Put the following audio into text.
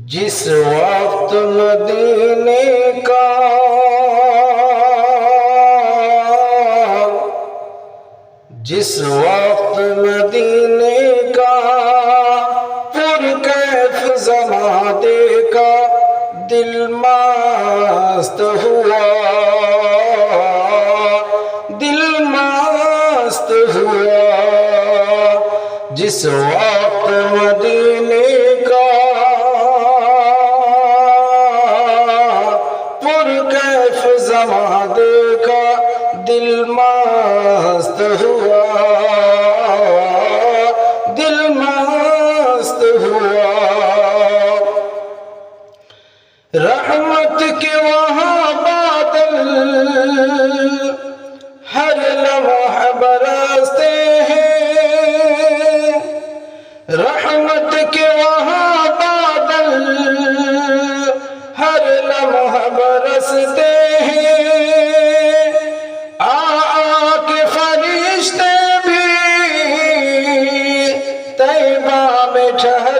जिस वक्त मदीने का जिस वक्त मदीने का पुरकैफ ज़माने का दिल मस्त हुआ, दिल मस्त हुआ। जिस वक्त मदीने का पुरकैफ ज़माने का दिल मस्त हुआ, दिल मस्त हुआ। रहमत के वहाँ बादल हर लम्हा बरसते हैं, रहमत के वहाँ बादल हर लम्हा बरसते हैं। आके फरिश्ते भी तैबा में ठहर